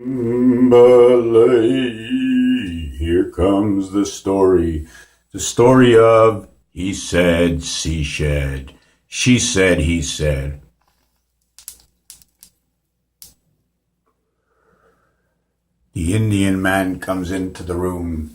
Bully, here comes the story of he said, she said, he said. The Indian man comes into the room.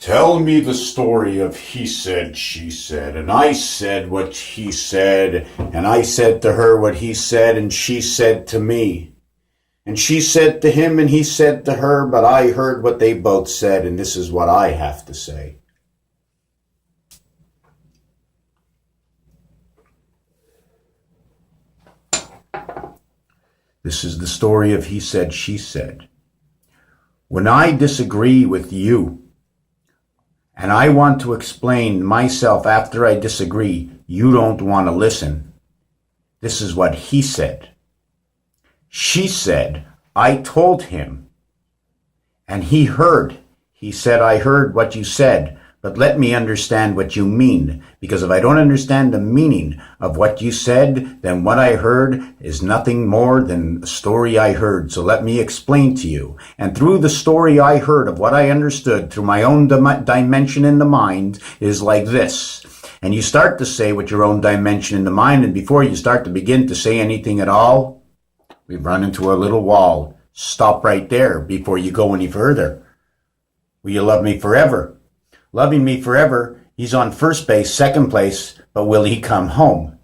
Tell me the story of he said, she said, and I said what he said, and I said to her what he said, and she said to me. And she said to him, and he said to her, but I heard what they both said, and this is what I have to say. This is the story of he said, she said. When I disagree with you, and I want to explain myself after I disagree, you don't want to listen. This is what he said. She said, I told him, and he heard. He said, I heard what you said, but let me understand what you mean, because if I don't understand the meaning of what you said, then what I heard is nothing more than a story I heard. So let me explain to you. And through the story I heard of what I understood through my own dimension in the mind is like this. And you start to say with your own dimension in the mind, and before you start to begin to say anything at all, we've run into a little wall. Stop right there before you go any further. Will you love me forever? Loving me forever, he's on first base, second place, but will he come home?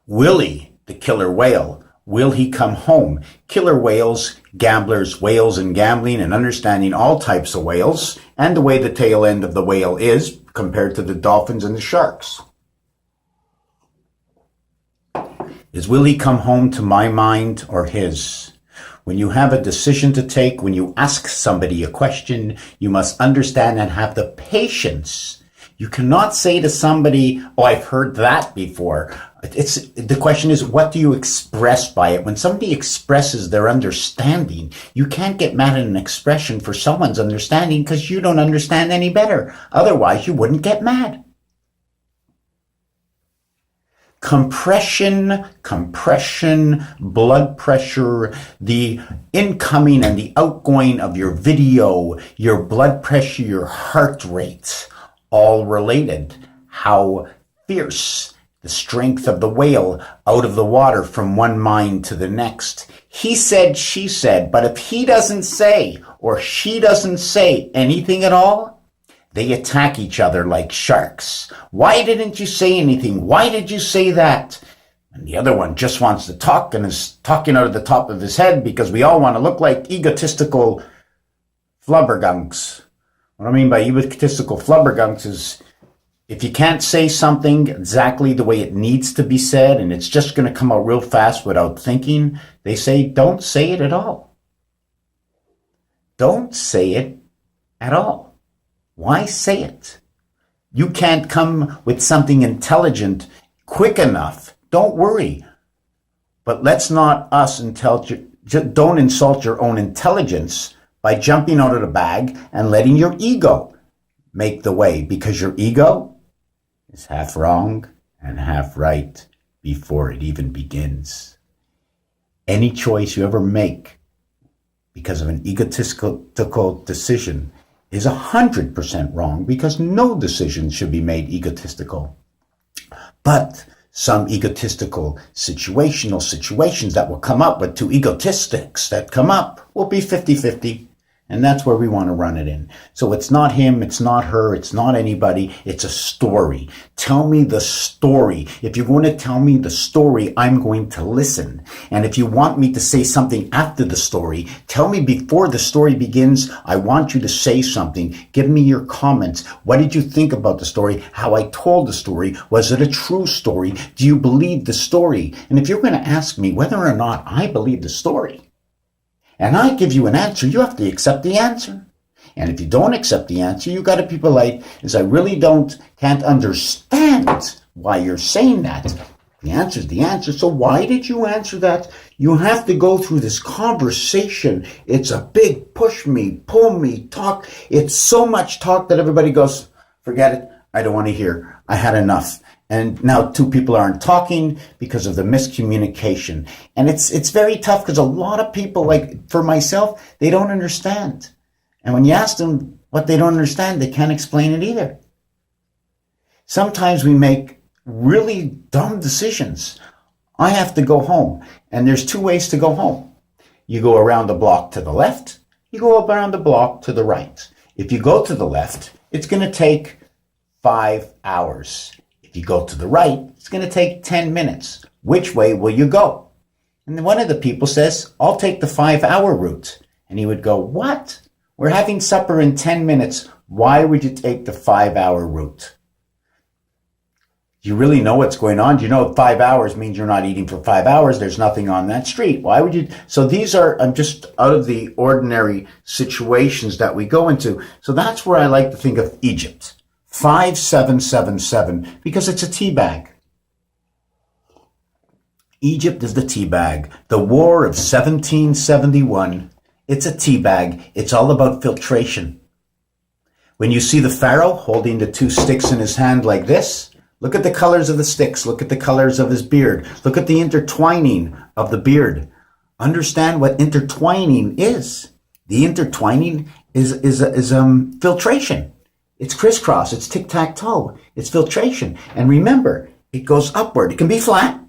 Willie, the killer whale, will he come home? Killer whales, gamblers, whales and gambling and understanding all types of whales and the way the tail end of the whale is compared to the dolphins and the sharks. Is will he come home to my mind or his? When you have a decision to take, when you ask somebody a question, you must understand and have the patience. You cannot say to somebody, oh, I've heard that before. The question is, what do you express by it? When somebody expresses their understanding, you can't get mad at an expression for someone's understanding because you don't understand any better. Otherwise, you wouldn't get mad. Compression, blood pressure, the incoming and the outgoing of your video, your blood pressure, your heart rate, all related. How fierce, the strength of the whale out of the water from one mind to the next. He said, she said, but if he doesn't say or she doesn't say anything at all, they attack each other like sharks. Why didn't you say anything? Why did you say that? And the other one just wants to talk and is talking out of the top of his head because we all want to look like egotistical flubbergunks. What I mean by egotistical flubbergunks is if you can't say something exactly the way it needs to be said and it's just going to come out real fast without thinking, they say, don't say it at all. Don't say it at all. Why say it? You can't come with something intelligent quick enough. Don't worry. But let's not don't insult your own intelligence by jumping out of the bag and letting your ego make the way, because your ego is half wrong and half right before it even begins. Any choice you ever make because of an egotistical decision is 100% wrong, because no decision should be made egotistical. But some egotistical situations that will come up with two egotistics that come up will be 50-50. And that's where we want to run it in. So it's not him, it's not her, it's not anybody, it's a story. Tell me the story. If you're going to tell me the story, I'm going to listen. And if you want me to say something after the story, tell me before the story begins. I want you to say something. Give me your comments. What did you think about the story? How I told the story? Was it a true story? Do you believe the story? And if you're going to ask me whether or not I believe the story, and I give you an answer, you have to accept the answer. And if you don't accept the answer, you got to be polite, as I really can't understand why you're saying that. The answer is the answer. So why did you answer that? You have to go through this conversation. It's a big push me, pull me, talk. It's so much talk that everybody goes, forget it. I don't want to hear. I had enough. And now two people aren't talking because of the miscommunication. And it's very tough because a lot of people, like for myself, they don't understand. And when you ask them what they don't understand, they can't explain it either. Sometimes we make really dumb decisions. I have to go home, and there's two ways to go home. You go around the block to the left, you go around the block to the right. If you go to the left, it's going to take 5 hours. If you go to the right, it's going to take 10 minutes. Which way will you go? And then one of the people says, I'll take the 5-hour route. And he would go, what? We're having supper in 10 minutes. Why would you take the 5-hour route? Do you really know what's going on? Do you know 5 hours means you're not eating for 5 hours? There's nothing on that street. Why would you? So these are just out of the ordinary situations that we go into. So that's where I like to think of Egypt. 5777, because it's a tea bag. Egypt is the tea bag. The War of 1771. It's a tea bag. It's all about filtration. When you see the Pharaoh holding the two sticks in his hand like this, look at the colors of the sticks. Look at the colors of his beard. Look at the intertwining of the beard. Understand what intertwining is. The intertwining is filtration. It's crisscross. It's tic-tac-toe. It's filtration. And remember, it goes upward. It can be flat,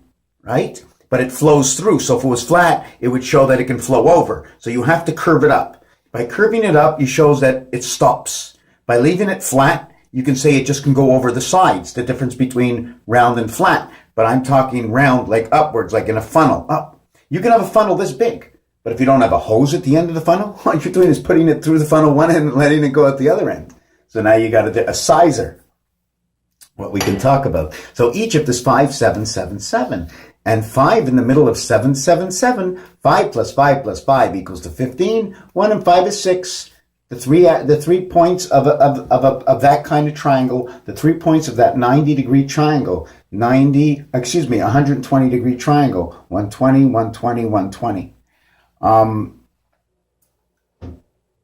right? But it flows through. So if it was flat, it would show that it can flow over. So you have to curve it up. By curving it up, you shows that it stops. By leaving it flat, you can say it just can go over the sides, the difference between round and flat. But I'm talking round like upwards, like in a funnel, up. You can have a funnel this big, but if you don't have a hose at the end of the funnel, all you're doing is putting it through the funnel one end and letting it go at the other end. So now you got a sizer, what we can talk about. So Egypt is 5777, and 5 in the middle of 777, 5 plus 5 plus 5 equals to 15, 1 and 5 is 6. The 3 points of that kind of triangle, the 3 points of that 90-degree triangle, 120-degree triangle, 120, 120, 120.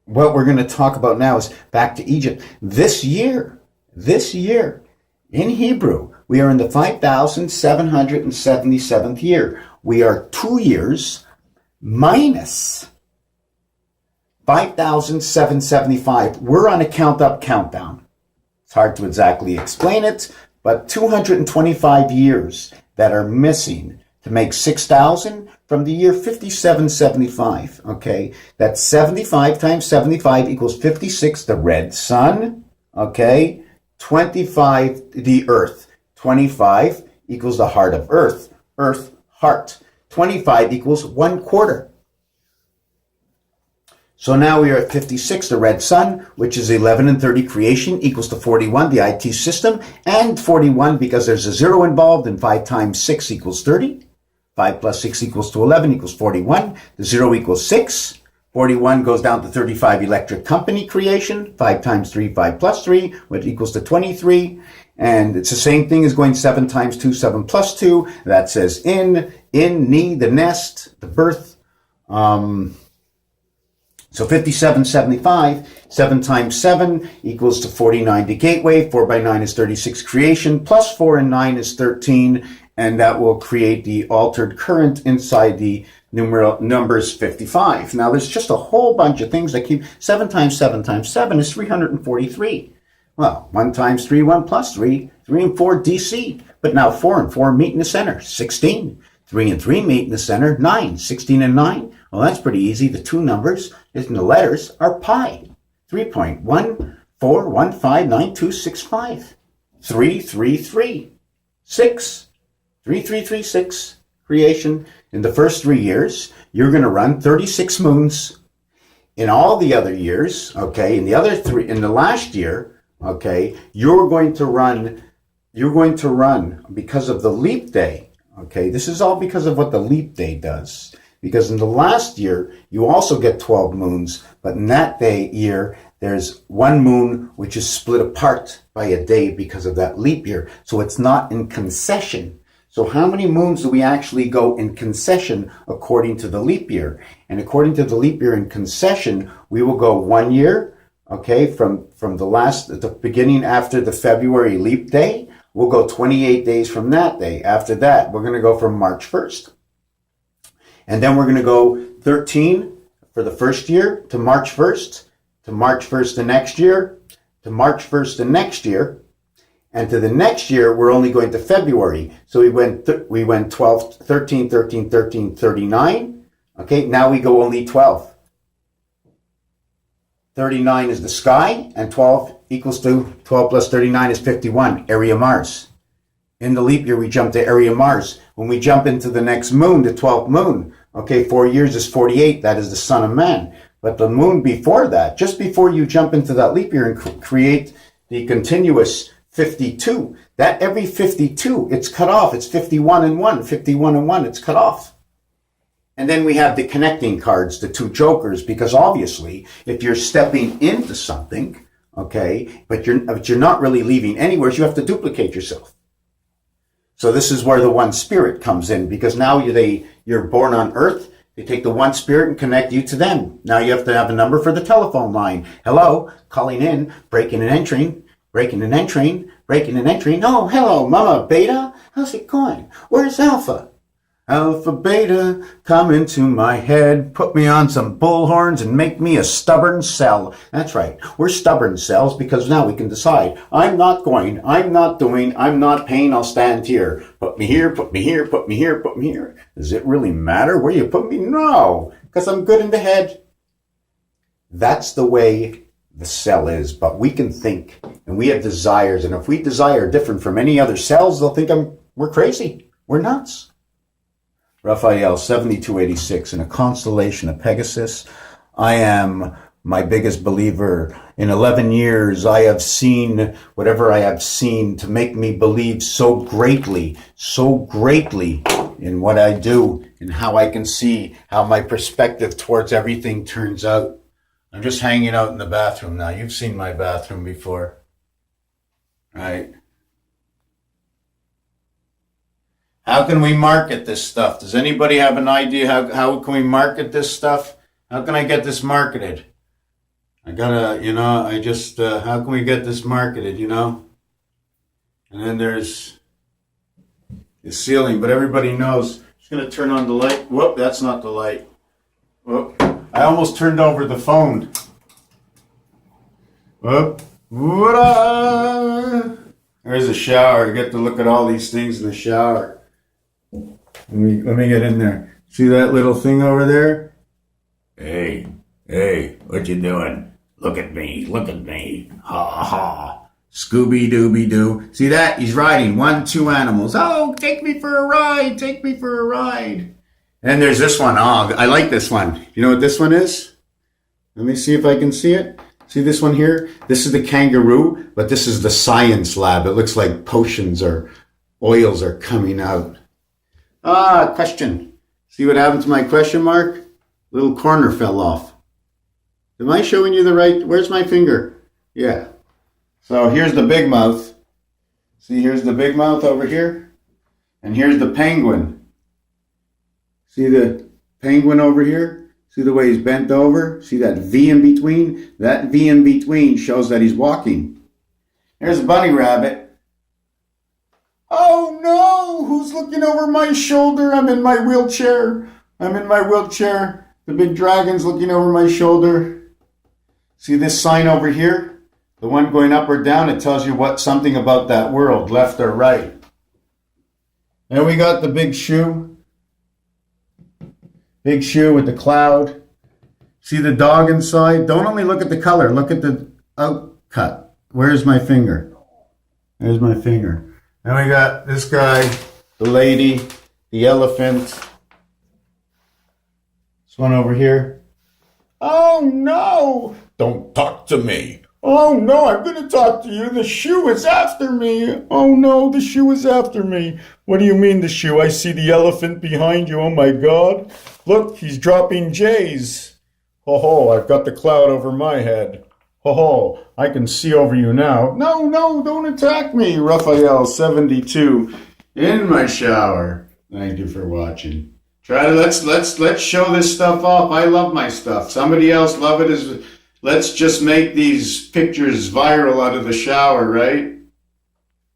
What we're going to talk about now is back to Egypt. This year, in Hebrew, we are in the 5,777th year. We are 2 years minus 5,775. We're on a count-up, countdown. It's hard to exactly explain it, but 225 years that are missing to make 6,000 from the year 5775. Okay, that's 75 times 75 equals 56, the red sun. Okay, 25, the earth. 25 equals the heart of earth. Earth, heart. 25 equals 1/4. So now we are at 56, the red sun, which is 11 and 30 creation equals to 41, the IT system, and 41 because there's a 0 involved, and 5 times 6 equals 30. 5 plus 6 equals to 11 equals 41. The 0 equals 6. 41 goes down to 35 electric company creation. 5 times 3, 5 plus 3, which equals to 23. And it's the same thing as going 7 times 2, 7 plus 2. That says in, ni, the nest, the birth. So 5775, 7 times 7 equals to 49, the gateway. 4 by 9 is 36 creation, plus 4 and 9 is 13, and that will create the altered current inside the numbers 55. Now there's just a whole bunch of things that keep, 7 times 7 times 7 is 343. Well, 1 times 3, 1 plus 3, 3 and 4 DC. But now 4 and 4 meet in the center, 16. 3 and 3 meet in the center, 9. 16 and 9. Well, that's pretty easy. The two numbers in the letters are pi. 3.14159265. 333. 6. 3336. Creation. In the first 3 years, you're going to run 36 moons. In all the other years, okay, in the last year, okay, you're going to run because of the leap day. Okay, this is all because of what the leap day does. Because in the last year, you also get 12 moons, but in that year, there's 1 moon which is split apart by a day because of that leap year. So it's not in concession. So how many moons do we actually go in concession according to the leap year? And according to the leap year in concession, we will go 1 year, okay, from the beginning after the February leap day. We'll go 28 days from that day. After that, we're going to go from March 1st. And then we're going to go 13 for the first year to March 1st, to March 1st the next year, to March 1st the next year, and to the next year, we're only going to February. So we went 12, 13, 13, 13, 39. Okay, now we go only 12. 39 is the sky, and 12 equals to 12 plus 39 is 51, area Mars. In the leap year, we jump to area Mars. When we jump into the next moon, the 12th moon, okay, 4 years is 48. That is the Son of Man. But the moon before that, just before you jump into that leap year and create the continuous 52, that every 52, it's cut off. It's 51 and 1, 51 and 1, it's cut off. And then we have the connecting cards, the two jokers, because obviously, if you're stepping into something, okay, but you're not really leaving anywhere, you have to duplicate yourself. So this is where the one spirit comes in, because now you're born on Earth. They take the one spirit and connect you to them. Now you have to have a number for the telephone line. Hello, calling in, breaking and entering, breaking and entering, breaking and entering. Oh, hello, Mama Beta. How's it going? Where's Alpha? Alpha, Beta, come into my head, put me on some bullhorns and make me a stubborn cell. That's right. We're stubborn cells because now we can decide. I'm not going, I'm not doing, I'm not paying, I'll stand here. Put me here, put me here, put me here, put me here. Does it really matter where you put me? No, because I'm good in the head. That's the way the cell is, but we can think and we have desires. And if we desire different from any other cells, they'll think we're crazy. We're nuts. Raphael, 7286, in a constellation of Pegasus. I am my biggest believer. In 11 years, I have seen whatever I have seen to make me believe so greatly in what I do and how I can see how my perspective towards everything turns out. I'm just hanging out in the bathroom now. You've seen my bathroom before, right? How can we market this stuff? Does anybody have an idea how can we market this stuff? How can I get this marketed? I gotta, how can we get this marketed, And then there's the ceiling, but everybody knows. Just gonna turn on the light. Whoop, that's not the light. Whoop, I almost turned over the phone. Whoop, there's a shower. I get to look at all these things in the shower. Let me get in there. See that little thing over there? Hey, what you doing? Look at me, ha ha. Scooby-Dooby-Doo. See that? He's riding 1, 2 animals. Oh, take me for a ride, And there's this one. Oh, I like this one. You know what this one is? Let me see if I can see it. See this one here? This is the kangaroo, but this is the science lab. It looks like potions or oils are coming out. Question. See what happened to my question mark? Little corner fell off. Am I showing you the right? Where's my finger? Yeah. So here's the big mouth. See, here's the big mouth over here. And here's the penguin. See the penguin over here? See the way he's bent over? See that V in between? That V in between shows that he's walking. There's a bunny rabbit. Oh no! Who's looking over my shoulder? I'm in my wheelchair. The big dragon's looking over my shoulder. See this sign over here? The one going up or down, it tells you something about that world, left or right. Then we got the big shoe. Big shoe with the cloud. See the dog inside? Don't only look at the color, look at the outcut. Where's my finger? There's my finger. Then we got this guy, the lady, the elephant. This one over here. Oh no! Don't talk to me. Oh no, I'm going to talk to you. The shoe is after me. Oh no, the shoe is after me. What do you mean the shoe? I see the elephant behind you. Oh my God. Look, he's dropping J's. Ho ho, I've got the cloud over my head. Ho ho, I can see over you now. No, don't attack me. Raphael, 72, in my shower. Thank you for watching. Let's show this stuff off. I love my stuff. Somebody else love it. Let's just make these pictures viral out of the shower, right?